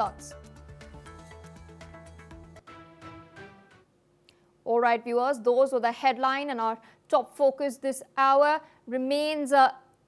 cuts. All right, viewers, those were the headline, and our top focus this hour remains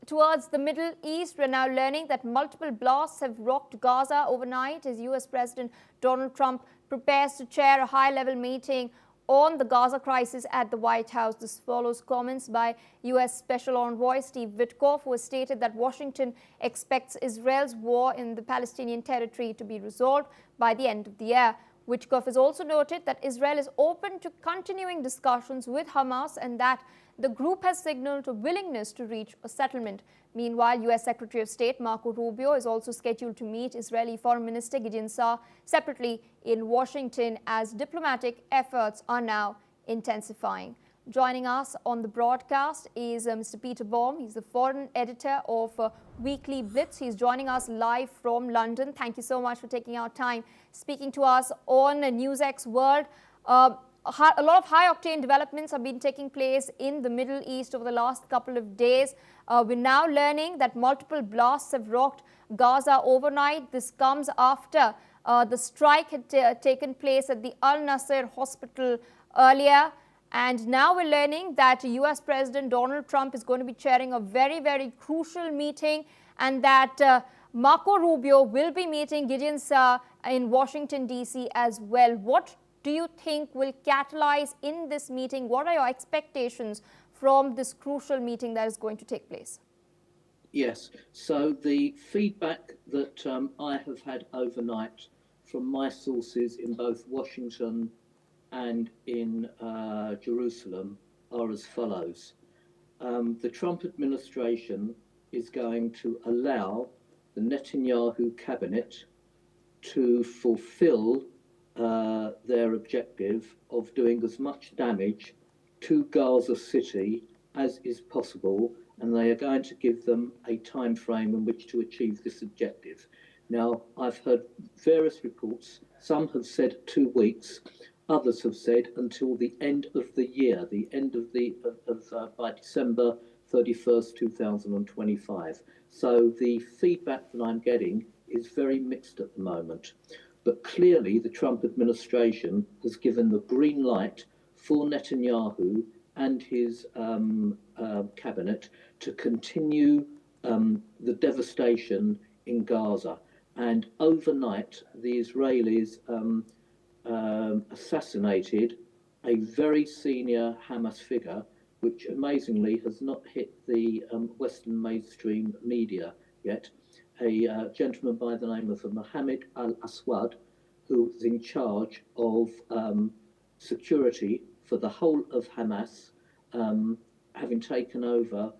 towards the Middle East. We're now learning that multiple blasts have rocked Gaza overnight as US President Donald Trump prepares to chair a high-level meeting on the Gaza crisis at the White House. This follows comments by US Special Envoy Steve Witkoff, who has stated that Washington expects Israel's war in the Palestinian territory to be resolved by the end of the year. Witkoff has also noted that Israel is open to continuing discussions with Hamas and that the group has signaled a willingness to reach a settlement. Meanwhile, U.S. Secretary of State Marco Rubio is also scheduled to meet Israeli Foreign Minister Gideon Saar separately in Washington as diplomatic efforts are now intensifying. Joining us on the broadcast is Mr. Peter Baum. He's the foreign editor of Weekly Blitz. He's joining us live from London. Thank you so much for taking our time speaking to us on NewsX World. A lot of high-octane developments have been taking place in the Middle East over the last couple of days. We're now learning that multiple blasts have rocked Gaza overnight. This comes after the strike had taken place at the Al Nasser hospital earlier. And now we're learning that US President Donald Trump is going to be chairing a very, very crucial meeting, and that Marco Rubio will be meeting Gideon Saar in Washington, D.C. as well. What do you think will catalyze in this meeting? What are your expectations from this crucial meeting that is going to take place? Yes, so the feedback that I have had overnight from my sources in both Washington and in Jerusalem are as follows. The Trump administration is going to allow the Netanyahu cabinet to fulfill their objective of doing as much damage to Gaza City as is possible, and they are going to give them a time frame in which to achieve this objective. Now, I've heard various reports. Some have said 2 weeks. Others have said until the end of the year, the end of by December 31st, 2025. So the feedback that I'm getting is very mixed at the moment. But clearly the Trump administration has given the green light for Netanyahu and his cabinet to continue the devastation in Gaza. And overnight, the Israelis assassinated a very senior Hamas figure, which amazingly has not hit the Western mainstream media yet, a gentleman by the name of Mohammed al-Aswad, who was in charge of security for the whole of Hamas, having taken over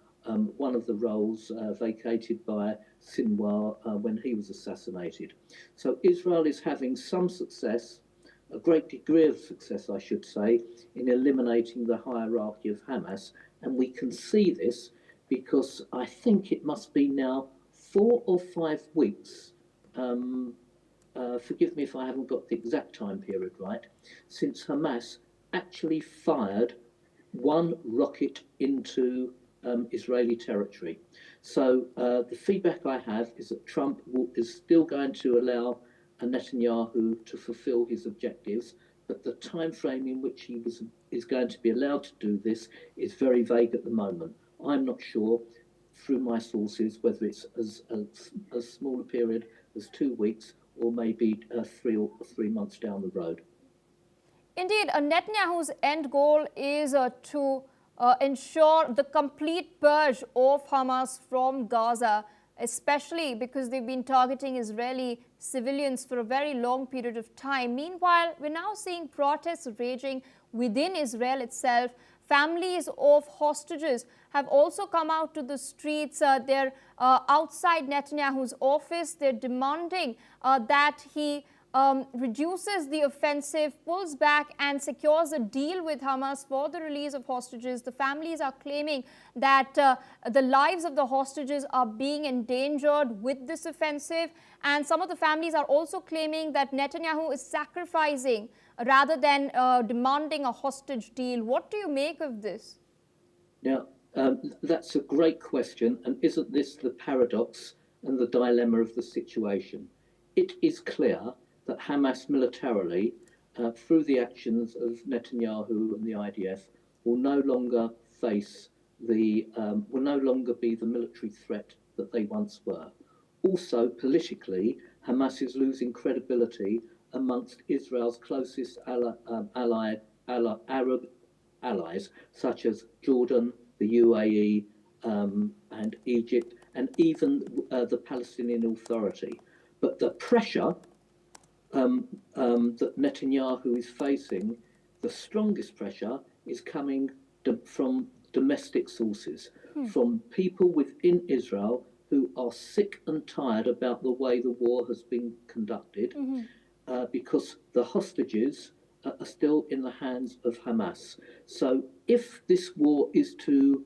one of the roles vacated by Sinwar when he was assassinated. So Israel is having some success, a great degree of success, I should say, in eliminating the hierarchy of Hamas. And we can see this because I think it must be now 4 or 5 weeks, forgive me if I haven't got the exact time period right, since Hamas actually fired 1 rocket into Israeli territory. So the feedback I have is that Trump is still going to allow Netanyahu to fulfill his objectives, but the time frame in which he is going to be allowed to do this is very vague at the moment. I'm not sure, through my sources, whether it's as small a period as 2 weeks or maybe 3 months down the road. Indeed, Netanyahu's end goal is to ensure the complete purge of Hamas from Gaza, especially because they've been targeting Israeli civilians for a very long period of time. Meanwhile, we're now seeing protests raging within Israel itself. Families of hostages have also come out to the streets. They're outside Netanyahu's office. They're demanding that he reduces the offensive, pulls back and secures a deal with Hamas for the release of hostages. The families are claiming that the lives of the hostages are being endangered with this offensive, and some of the families are also claiming that Netanyahu is sacrificing rather than demanding a hostage deal. What do you make of this? Now, that's a great question, and isn't this the paradox and the dilemma of the situation? it is clear that Hamas militarily, through the actions of Netanyahu and the IDF, will no longer will no longer be the military threat that they once were. Also, politically, Hamas is losing credibility amongst Israel's closest Arab allies, such as Jordan, the UAE, and Egypt, and even the Palestinian Authority. But the pressure that Netanyahu is facing, the strongest pressure is coming from domestic sources, from people within Israel who are sick and tired about the way the war has been conducted, because the hostages are still in the hands of Hamas. So if this war is to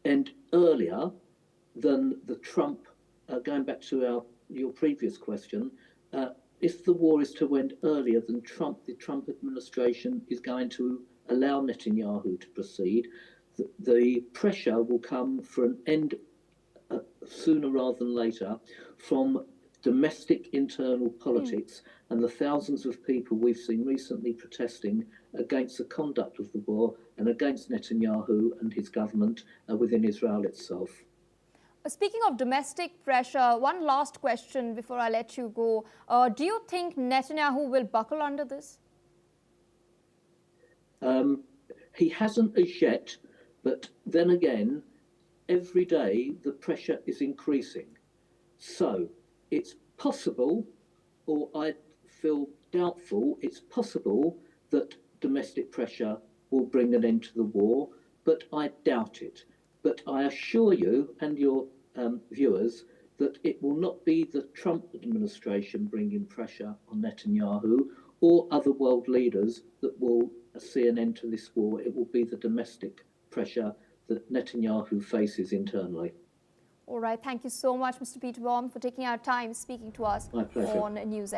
end earlier than the Trump, going back to your previous question, if the war is to end earlier than the Trump administration is going to allow Netanyahu to proceed, the pressure will come for an end sooner rather than later from domestic internal politics and the thousands of people we've seen recently protesting against the conduct of the war and against Netanyahu and his government within Israel itself. Speaking of domestic pressure, one last question before I let you go. Do you think Netanyahu will buckle under this? He hasn't as yet, but then again, every day the pressure is increasing. So it's possible, or I feel doubtful, it's possible that domestic pressure will bring an end to the war, but I doubt it. But I assure you and your viewers that it will not be the Trump administration bringing pressure on Netanyahu or other world leaders that will see an end to this war. It will be the domestic pressure that Netanyahu faces internally. All right. Thank you so much, Mr. Peter Baum, for taking our time speaking to us My pleasure. on NewsX.